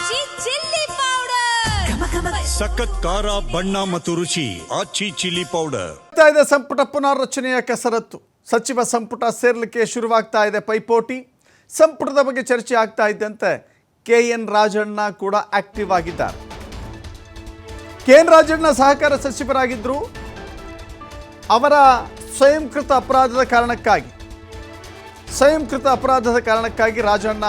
ಆಚಿ chilli powder ಸಖತ್ ಖಾರ ಬಣ್ಣ ಮತ್ತು ರುಚಿ ಆಚಿ ಚಿಲ್ಲಿ ಪೌಡರ್. ಸಂಪುಟ ಪುನರ್ರಚನೆಯ ಕಸರತ್ತು. ಸಚಿವ ಸಂಪುಟ ಸೇರ್ಲಿಕ್ಕೆ ಶುರುವಾಗ್ತಾ ಇದೆ ಪೈಪೋಟಿ. ಸಂಪುಟದ ಬಗ್ಗೆ ಚರ್ಚೆ ಆಗ್ತಾ ಇದ್ದಂತೆ KN ರಾಜಣ್ಣ ಕೂಡ ಆಕ್ಟಿವ್ ಆಗಿದ್ದಾರೆ. KN ರಾಜಣ್ಣ ಸಹಕಾರ ಸಚಿವರಾಗಿದ್ದರು. ಅವರ ಸ್ವಯಂಕೃತ ಅಪರಾಧದ ಕಾರಣಕ್ಕಾಗಿ ರಾಜಣ್ಣ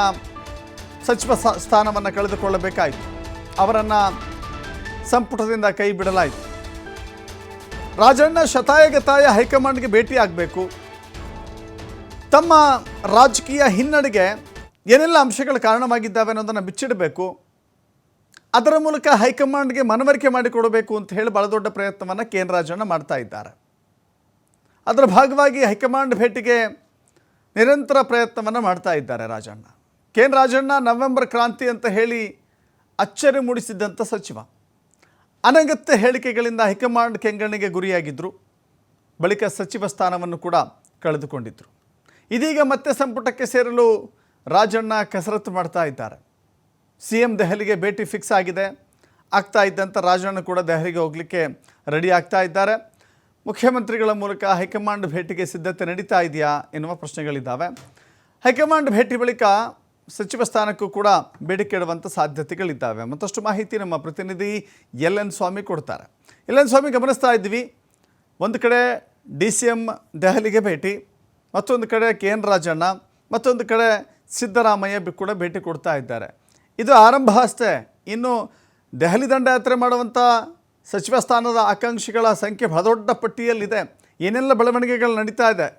ಸಚಿವ ಸ್ಥಾನವನ್ನು ಕಳೆದುಕೊಳ್ಳಬೇಕಾಯಿತು. ಅವರನ್ನು ಸಂಪುಟದಿಂದ ಕೈ ಬಿಡಲಾಯಿತು. ರಾಜಣ್ಣ ಶತಾಯಗತಾಯ ಹೈಕಮಾಂಡ್ಗೆ ಭೇಟಿ ಆಗಬೇಕು. ತಮ್ಮ ರಾಜಕೀಯ ಹಿನ್ನಡೆಗೆ ಏನೆಲ್ಲ ಅಂಶಗಳು ಕಾರಣವಾಗಿದ್ದಾವೆ ಅನ್ನೋದನ್ನು ಬಿಚ್ಚಿಡಬೇಕು. ಅದರ ಮೂಲಕ ಹೈಕಮಾಂಡ್ಗೆ ಮನವರಿಕೆ ಮಾಡಿಕೊಡಬೇಕು ಅಂತ ಹೇಳಿ ಬಹಳ ದೊಡ್ಡ ಪ್ರಯತ್ನವನ್ನು KN ರಾಜಣ್ಣ ಮಾಡ್ತಾ ಇದ್ದಾರೆ. ಅದರ ಭಾಗವಾಗಿ ಹೈಕಮಾಂಡ್ ಭೇಟಿಗೆ ನಿರಂತರ ಪ್ರಯತ್ನವನ್ನು ಮಾಡ್ತಾ ಇದ್ದಾರೆ ರಾಜಣ್ಣ. KN ರಾಜಣ್ಣ ನವೆಂಬರ್ ಕ್ರಾಂತಿ ಅಂತ ಹೇಳಿ ಅಚ್ಚರಿ ಮೂಡಿಸಿದ್ದಂಥ ಸಚಿವ. ಅನಗತ್ಯ ಹೇಳಿಕೆಗಳಿಂದ ಹೈಕಮಾಂಡ್ ಕೆಂಗಣ್ಣಿಗೆ ಗುರಿಯಾಗಿದ್ದರು. ಬಳಿಕ ಸಚಿವ ಸ್ಥಾನವನ್ನು ಕೂಡ ಕಳೆದುಕೊಂಡಿದ್ದರು. ಇದೀಗ ಮತ್ತೆ ಸಂಪುಟಕ್ಕೆ ಸೇರಲು ರಾಜಣ್ಣ ಕಸರತ್ತು ಮಾಡ್ತಾ ಇದ್ದಾರೆ. CM ದೆಹಲಿಗೆ ಭೇಟಿ ಫಿಕ್ಸ್ ಆಗಿದೆ. ಆಗ್ತಾ ಇದ್ದಂಥ ರಾಜಣ್ಣ ಕೂಡ ದೆಹಲಿಗೆ ಹೋಗಲಿಕ್ಕೆ ರೆಡಿ ಆಗ್ತಾ ಇದ್ದಾರೆ. ಮುಖ್ಯಮಂತ್ರಿಗಳ ಮೂಲಕ ಹೈಕಮಾಂಡ್ ಭೇಟಿಗೆ ಸಿದ್ಧತೆ ನಡೀತಾ ಇದೆಯಾ ಎನ್ನುವ ಪ್ರಶ್ನೆಗಳಿದ್ದಾವೆ. ಹೈಕಮಾಂಡ್ ಭೇಟಿ ಬಳಿಕ ಸಚಿವ ಸ್ಥಾನಕ್ಕೂ ಕೂಡ ಬೇಡಿಕೆ ಇಡುವಂಥ ಸಾಧ್ಯತೆಗಳಿದ್ದಾವೆ. ಮತ್ತಷ್ಟು ಮಾಹಿತಿ ನಮ್ಮ ಪ್ರತಿನಿಧಿ LN ಸ್ವಾಮಿ ಕೊಡ್ತಾರೆ. LN ಸ್ವಾಮಿ, ಗಮನಿಸ್ತಾ ಇದ್ವಿ, ಒಂದು ಕಡೆ DCM ದೆಹಲಿಗೆ ಭೇಟಿ, ಮತ್ತೊಂದು ಕಡೆ KN ರಾಜಣ್ಣ, ಮತ್ತೊಂದು ಕಡೆ ಸಿದ್ದರಾಮಯ್ಯ ಕೂಡ ಭೇಟಿ ಕೊಡ್ತಾ ಇದ್ದಾರೆ. ಇದು ಆರಂಭ ಅಷ್ಟೇ. ಇನ್ನು ದೆಹಲಿ ದಂಡಯಾತ್ರೆ ಮಾಡುವಂಥ ಸಚಿವ ಸ್ಥಾನದ ಆಕಾಂಕ್ಷಿಗಳ ಸಂಖ್ಯೆ ಬಹಳ ದೊಡ್ಡ ಪಟ್ಟಿಯಲ್ಲಿದೆ. ಏನೆಲ್ಲ ಬೆಳವಣಿಗೆಗಳು ನಡೀತಾ ಇದೆ?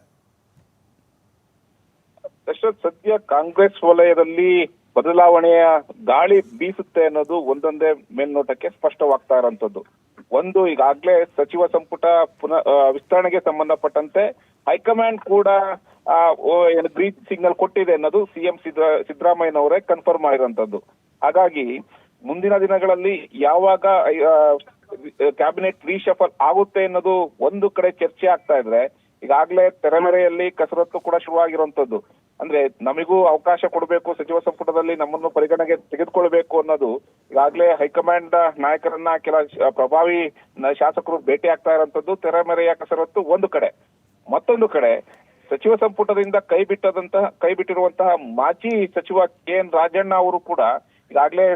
ಸದ್ಯ ಕಾಂಗ್ರೆಸ್ ವಲಯದಲ್ಲಿ ಬದಲಾವಣೆಯ ಗಾಳಿ ಬೀಸುತ್ತೆ ಅನ್ನೋದು ಒಂದೊಂದೇ ಮೇಲ್ನೋಟಕ್ಕೆ ಸ್ಪಷ್ಟವಾಗ್ತಾ ಇರೋಂಥದ್ದು. ಒಂದು, ಈಗಾಗಲೇ ಸಚಿವ ಸಂಪುಟ ವಿಸ್ತರಣೆಗೆ ಸಂಬಂಧಪಟ್ಟಂತೆ ಹೈಕಮಾಂಡ್ ಕೂಡ ಗ್ರೀನ್ ಸಿಗ್ನಲ್ ಕೊಟ್ಟಿದೆ ಅನ್ನೋದು CM ಸಿದ್ದರಾಮಯ್ಯನವರೇ ಕನ್ಫರ್ಮ್ ಆಗಿರುವಂತದ್ದು. ಹಾಗಾಗಿ ಮುಂದಿನ ದಿನಗಳಲ್ಲಿ ಯಾವಾಗ ಕ್ಯಾಬಿನೆಟ್ ರೀಶಫಲ್ ಆಗುತ್ತೆ ಅನ್ನೋದು ಒಂದು ಕಡೆ ಚರ್ಚೆ ಆಗ್ತಾ ಇದ್ರೆ, ಈಗಾಗಲೇ ತೆರೆಮರೆಯಲ್ಲಿ ಕಸರತ್ತು ಕೂಡ ಶುರುವಾಗಿರುವಂತದ್ದು. ಅಂದ್ರೆ ನಮಗೂ ಅವಕಾಶ ಕೊಡಬೇಕು, ಸಚಿವ ಸಂಪುಟದಲ್ಲಿ ನಮ್ಮನ್ನು ಪರಿಗಣನೆಗೆ ತೆಗೆದುಕೊಳ್ಬೇಕು ಅನ್ನೋದು ಈಗಾಗಲೇ ಹೈಕಮಾಂಡ್ ನಾಯಕರನ್ನ ಕೆಲ ಪ್ರಭಾವಿ ಶಾಸಕರು ಭೇಟಿ ಆಗ್ತಾ ಇರುವಂತದ್ದು. ತೆರೆಮರೆಯ ಕಸರತ್ತು ಒಂದು ಕಡೆ. ಮತ್ತೊಂದು ಕಡೆ ಸಚಿವ ಸಂಪುಟದಿಂದ ಕೈ ಬಿಟ್ಟಿರುವಂತಹ ಮಾಜಿ ಸಚಿವ KN ರಾಜಣ್ಣ ಅವರು ಕೂಡ ಈಗಾಗಲೇ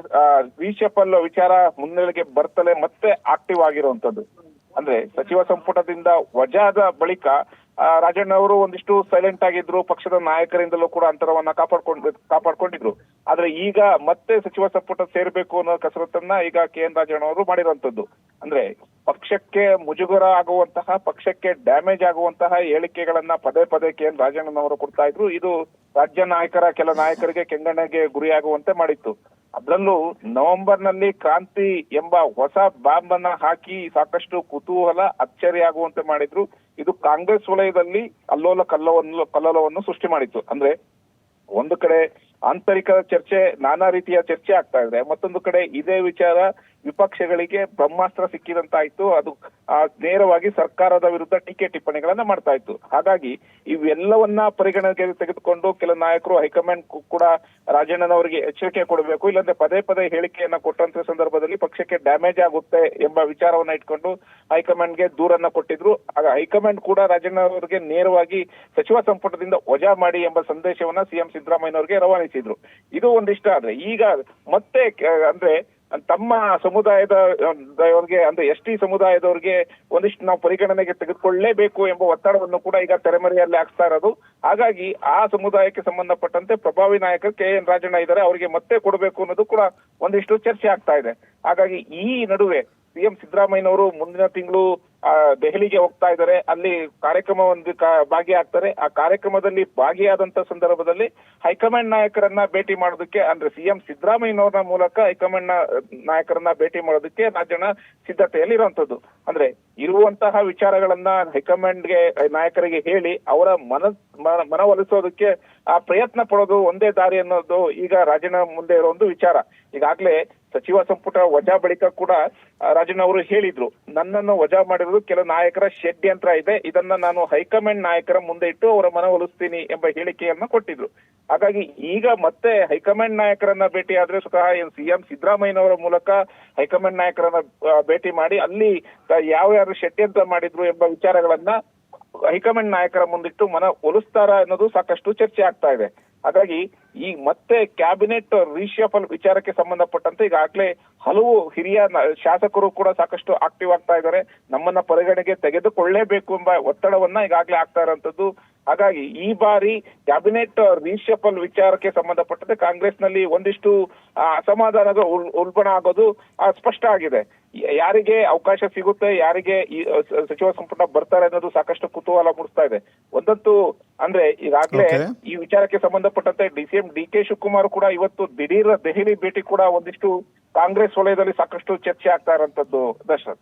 ರೀಶಫಲ್ ವಿಚಾರ ಮುನ್ನೆಲೆಗೆ ಬರ್ತಲೇ ಮತ್ತೆ ಆಕ್ಟಿವ್ ಆಗಿರುವಂತದ್ದು. ಅಂದ್ರೆ ಸಚಿವ ಸಂಪುಟದಿಂದ ವಜಾದ ಬಳಿಕ ರಾಜಣ್ಣ ಅವರು ಒಂದಿಷ್ಟು ಸೈಲೆಂಟ್ ಆಗಿದ್ರು. ಪಕ್ಷದ ನಾಯಕರಿಂದಲೂ ಕೂಡ ಅಂತರವನ್ನ ಕಾಪಾಡ್ಕೊಂಡಿದ್ರು. ಆದ್ರೆ ಈಗ ಮತ್ತೆ ಸಚಿವ ಸಂಪುಟ ಸೇರ್ಬೇಕು ಅನ್ನೋ ಕಸರತ್ತನ್ನ ಈಗ KN ರಾಜಣ್ಣ ಅವರು ಮಾಡಿರುವಂತದ್ದು. ಅಂದ್ರೆ ಪಕ್ಷಕ್ಕೆ ಮುಜುಗರ ಆಗುವಂತಹ, ಪಕ್ಷಕ್ಕೆ ಡ್ಯಾಮೇಜ್ ಆಗುವಂತಹ ಹೇಳಿಕೆಗಳನ್ನ ಪದೇ ಪದೇ KN ರಾಜಣ್ಣನವರು ಕೊಡ್ತಾ ಇದ್ರು. ಇದು ರಾಜ್ಯ ಕೆಲ ನಾಯಕರಿಗೆ ಕೆಂಗಣ್ಣಿಗೆ ಗುರಿಯಾಗುವಂತೆ ಮಾಡಿತ್ತು. ಅದರಲ್ಲೂ ನವೆಂಬರ್ ನಲ್ಲಿ ಕ್ರಾಂತಿ ಎಂಬ ಹೊಸ ಬಾಂಬ್ ಅನ್ನ ಹಾಕಿ ಸಾಕಷ್ಟು ಕುತೂಹಲ, ಅಚ್ಚರಿ ಆಗುವಂತೆ ಮಾಡಿದ್ರು. ಇದು ಕಾಂಗ್ರೆಸ್ ವಲಯದಲ್ಲಿ ಕಲ್ಲೋಲವನ್ನು ಸೃಷ್ಟಿ ಮಾಡಿತ್ತು. ಅಂದ್ರೆ ಒಂದು ಕಡೆ ಆಂತರಿಕ ಚರ್ಚೆ, ನಾನಾ ರೀತಿಯ ಚರ್ಚೆ ಆಗ್ತಾ ಇದೆ. ಮತ್ತೊಂದು ಕಡೆ ಇದೇ ವಿಚಾರ ವಿಪಕ್ಷಗಳಿಗೆ ಬ್ರಹ್ಮಾಸ್ತ್ರ ಸಿಕ್ಕಿದಂತಾಯ್ತು. ಅದು ನೇರವಾಗಿ ಸರ್ಕಾರದ ವಿರುದ್ಧ ಟೀಕೆ ಟಿಪ್ಪಣಿಗಳನ್ನ ಮಾಡ್ತಾ ಇತ್ತು. ಹಾಗಾಗಿ ಇವೆಲ್ಲವನ್ನ ಪರಿಗಣನೆಗೆ ತೆಗೆದುಕೊಂಡು ಕೆಲ ನಾಯಕರು ಹೈಕಮಾಂಡ್ ಕೂಡ ರಾಜಣ್ಣನವರಿಗೆ ಎಚ್ಚರಿಕೆ ಕೊಡಬೇಕು, ಇಲ್ಲಾಂದ್ರೆ ಪದೇ ಪದೇ ಹೇಳಿಕೆಯನ್ನ ಕೊಟ್ಟಂತ ಸಂದರ್ಭದಲ್ಲಿ ಪಕ್ಷಕ್ಕೆ ಡ್ಯಾಮೇಜ್ ಆಗುತ್ತೆ ಎಂಬ ವಿಚಾರವನ್ನ ಇಟ್ಕೊಂಡು ಹೈಕಮಾಂಡ್ಗೆ ದೂರನ್ನ ಕೊಟ್ಟಿದ್ರು. ಆಗ ಹೈಕಮಾಂಡ್ ಕೂಡ ರಾಜಣ್ಣನವರಿಗೆ ನೇರವಾಗಿ ಸಚಿವ ಸಂಪುಟದಿಂದ ವಜಾ ಮಾಡಿ ಎಂಬ ಸಂದೇಶವನ್ನ CM ಸಿದ್ದರಾಮಯ್ಯನವರಿಗೆ ರವಾನಿಸಿದ್ರು. ಇದು ಒಂದಿಷ್ಟ. ಆದ್ರೆ ಈಗ ಮತ್ತೆ ಅಂದ್ರೆ ತಮ್ಮ ಸಮುದಾಯದವರಿಗೆ, ಅಂದ್ರೆ ST ಸಮುದಾಯದವರಿಗೆ ಒಂದಿಷ್ಟು ನಾವು ಪರಿಗಣನೆಗೆ ತೆಗೆದುಕೊಳ್ಳಲೇಬೇಕು ಎಂಬ ಒತ್ತಡವನ್ನು ಕೂಡ ಈಗ ತೆರೆಮರೆಯಲ್ಲಿ ಹಾಕ್ತಾ ಇರೋದು. ಹಾಗಾಗಿ ಆ ಸಮುದಾಯಕ್ಕೆ ಸಂಬಂಧಪಟ್ಟಂತೆ ಪ್ರಭಾವಿ ನಾಯಕರು KN ರಾಜಣ್ಣ ಇದ್ದಾರೆ, ಅವರಿಗೆ ಮತ್ತೆ ಕೊಡಬೇಕು ಅನ್ನೋದು ಕೂಡ ಒಂದಿಷ್ಟು ಚರ್ಚೆ ಆಗ್ತಾ ಇದೆ. ಹಾಗಾಗಿ ಈ ನಡುವೆ CM ಸಿದ್ದರಾಮಯ್ಯನವರು ಮುಂದಿನ ತಿಂಗಳು ದೆಹಲಿಗೆ ಹೋಗ್ತಾ ಇದ್ದಾರೆ. ಅಲ್ಲಿ ಕಾರ್ಯಕ್ರಮ ಭಾಗಿಯಾಗ್ತಾರೆ. ಆ ಕಾರ್ಯಕ್ರಮದಲ್ಲಿ ಭಾಗಿಯಾದಂತ ಸಂದರ್ಭದಲ್ಲಿ ಹೈಕಮಾಂಡ್ ನಾಯಕರನ್ನ ಭೇಟಿ ಮಾಡೋದಕ್ಕೆ, ಅಂದ್ರೆ CM ಸಿದ್ದರಾಮಯ್ಯನವರ ಮೂಲಕ ಹೈಕಮಾಂಡ್ ನಾಯಕರನ್ನ ಭೇಟಿ ಮಾಡೋದಕ್ಕೆ ರಾಜಣ್ಣ ಸಿದ್ಧತೆಯಲ್ಲಿ ಇರುವಂತದ್ದು. ಅಂದ್ರೆ ಇರುವಂತಹ ವಿಚಾರಗಳನ್ನ ಹೈಕಮಾಂಡ್ಗೆ ನಾಯಕರಿಗೆ ಹೇಳಿ ಅವರ ಮನವೊಲಿಸೋದಕ್ಕೆ ಪ್ರಯತ್ನ ಪಡೋದು ಒಂದೇ ದಾರಿ ಅನ್ನೋದು ಈಗ ರಾಜಣ್ಣ ಮುಂದೆ ಇರೋ ಒಂದು ವಿಚಾರ. ಈಗಾಗಲೇ ಸಚಿವ ಸಂಪುಟ ವಜಾ ಬಳಿಕ ಕೂಡ ರಾಜಣ್ಣ ಅವರು ಹೇಳಿದ್ರು, ನನ್ನನ್ನು ವಜಾ ಮಾಡಿರೋದು ಕೆಲ ನಾಯಕರ ಷಡ್ಯಂತ್ರ ಇದೆ, ಇದನ್ನ ನಾನು ಹೈಕಮಾಂಡ್ ನಾಯಕರ ಮುಂದೆ ಇಟ್ಟು ಅವರ ಮನವೊಲಿಸ್ತೀನಿ ಎಂಬ ಹೇಳಿಕೆಯನ್ನ ಕೊಟ್ಟಿದ್ರು. ಹಾಗಾಗಿ ಈಗ ಮತ್ತೆ ಹೈಕಮಾಂಡ್ ನಾಯಕರನ್ನ ಭೇಟಿ ಆದ್ರೆ ಸ್ವತಃ ಸಿಎಂ ಸಿದ್ದರಾಮಯ್ಯನವರ ಮೂಲಕ ಹೈಕಮಾಂಡ್ ನಾಯಕರನ್ನ ಭೇಟಿ ಮಾಡಿ ಅಲ್ಲಿ ಯಾವ್ಯಾರು ಷಡ್ಯಂತ್ರ ಮಾಡಿದ್ರು ಎಂಬ ವಿಚಾರಗಳನ್ನ ಹೈಕಮಾಂಡ್ ನಾಯಕರ ಮುಂದಿಟ್ಟು ಮನ ಒಲಿಸ್ತಾರ ಅನ್ನೋದು ಸಾಕಷ್ಟು ಚರ್ಚೆ ಆಗ್ತಾ ಇದೆ. ಹಾಗಾಗಿ ಈ ಮತ್ತೆ ಕ್ಯಾಬಿನೆಟ್ ರೀಶಫಲ್ ವಿಚಾರಕ್ಕೆ ಸಂಬಂಧಪಟ್ಟಂತೆ ಈಗಾಗಲೇ ಹಲವು ಹಿರಿಯ ಶಾಸಕರು ಕೂಡ ಸಾಕಷ್ಟು ಆಕ್ಟಿವ್ ಆಗ್ತಾ ಇದ್ದಾರೆ. ನಮ್ಮನ್ನ ಪರಿಗಣನೆಗೆ ತೆಗೆದುಕೊಳ್ಳಲೇಬೇಕು ಎಂಬ ಒತ್ತಡವನ್ನ ಈಗಾಗಲೇ ಆಗ್ತಾ ಇರುವಂತದ್ದು. ಹಾಗಾಗಿ ಈ ಬಾರಿ ಕ್ಯಾಬಿನೆಟ್ ರೀಶಫಲ್ ವಿಚಾರಕ್ಕೆ ಸಂಬಂಧಪಟ್ಟಂತೆ ಕಾಂಗ್ರೆಸ್ನಲ್ಲಿ ಒಂದಿಷ್ಟು ಅಸಮಾಧಾನದ ಉಲ್ಬಣ ಆಗೋದು ಸ್ಪಷ್ಟ ಆಗಿದೆ. ಯಾರಿಗೆ ಅವಕಾಶ ಸಿಗುತ್ತೆ, ಯಾರಿಗೆ ಈ ಸಚಿವ ಸಂಪುಟ ಬರ್ತಾರೆ ಅನ್ನೋದು ಸಾಕಷ್ಟು ಕುತೂಹಲ ಮೂಡಿಸ್ತಾ ಇದೆ. ಒಂದಂತೂ ಅಂದ್ರೆ ಈಗಾಗಲೇ ಈ ವಿಚಾರಕ್ಕೆ ಸಂಬಂಧಪಟ್ಟಂತೆ ಸಿಎಂ ಡಿ.ಕೆ. ಶಿವಕುಮಾರ್ ಕೂಡ ಇವತ್ತು ದಿಢೀರ್ ದೆಹಲಿ ಭೇಟಿ ಕೂಡ ಒಂದಿಷ್ಟು ಕಾಂಗ್ರೆಸ್ ವಲಯದಲ್ಲಿ ಸಾಕಷ್ಟು ಚರ್ಚೆ ಆಗ್ತಾ ಇರುವಂತದ್ದು. ದರ್ಶನ್.